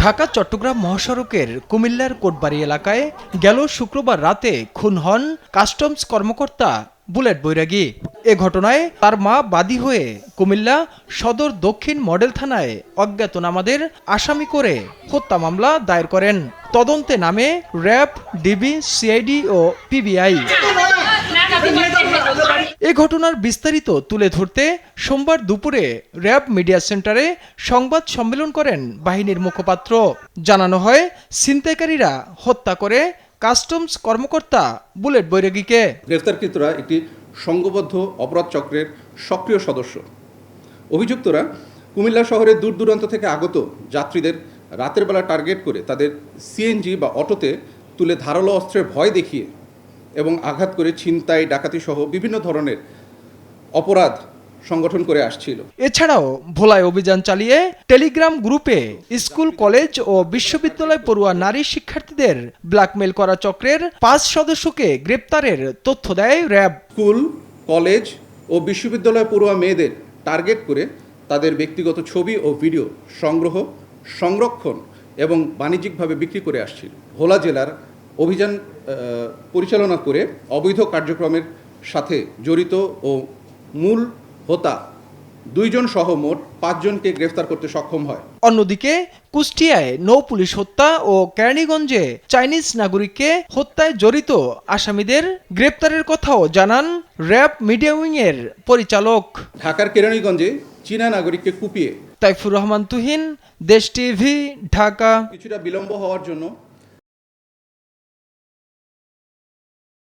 ঢাকা চট্টগ্রাম মহাসড়কের কুমিল্লার কোটবাড়ি এলাকায় গেল শুক্রবার রাতে খুন হন কাস্টমস কর্মকর্তা বুলেট বৈরাগী। এ ঘটনায় তার মা বাদী হয়ে কুমিল্লা সদর দক্ষিণ মডেল থানায় অজ্ঞাতনামাদের আসামি করে হত্যা মামলা দায়ের করেন। তদন্তে নামে র্যাব, ডিবি, সিআইডি ও পিবিআই। এ ঘটনার বিস্তারিত তুলে ধরতে সোমবার দুপুরে র্যাব মিডিয়া সেন্টারে সংবাদ সম্মেলন করেন বাহিনীর মুখপাত্র। জানানো হয়, ছিনতাইকারীরা হত্যা করে কাস্টমস কর্মকর্তা বুলেট বৈরাগীকে। গ্রেফতারকৃতরা একটি সংঘবদ্ধ অপরাধ চক্রের সক্রিয় সদস্য। অভিযুক্তরা কুমিল্লা শহরের দূর দূরান্ত থেকে আগত যাত্রীদের রাতের বেলা টার্গেট করে তাদের সিএনজি বা অটোতে তুলে ধারালো অস্ত্রের ভয় দেখিয়ে এবং আঘাত করে ছিনতাই, ডাকাতি সহ বিভিন্ন ধরনের অপরাধ সংগঠন করে আসছিল। এছাড়াও ভোলায় অভিযান চালিয়ে টেলিগ্রাম গ্রুপে স্কুল, কলেজ ও বিশ্ববিদ্যালয় পড়ুয়া নারী শিক্ষার্থীদের ব্ল্যাকমেল করা চক্রের 5 সদস্যকে গ্রেপ্তারের তথ্য দেয় র্যাব। স্কুল, কলেজ ও বিশ্ববিদ্যালয় পড়ুয়া মেয়েদের টার্গেট করে তাদের ব্যক্তিগত ছবি ও ভিডিও সংগ্রহ, সংরক্ষণ এবং বাণিজ্যিকভাবে বিক্রি করে আসছিল। ভোলা জেলার অভিযান পরিচালনা করে অবৈধ কার্যক্রমের সাথে জড়িত ও মূল হোতা 2 জন সহ মোট 5 জনকে গ্রেফতার করতে সক্ষম হয়। অন্যদিকে কুষ্টিয়ায় নৌ পুলিশ হত্যা ও কেরানীগঞ্জে চাইনিজ নাগরিককে হত্যায় জড়িত আসামিদের গ্রেপ্তারের কথাও জানান র্যাব মিডিয়া উইংয়ের পরিচালক। ঢাকার কেরানীগঞ্জে চীনা নাগরিককে কুপিয়ে তাইফুর রহমান তুহিন, দেশ টিভি, ঢাকা। কিছুটা বিলম্ব হওয়ার জন্য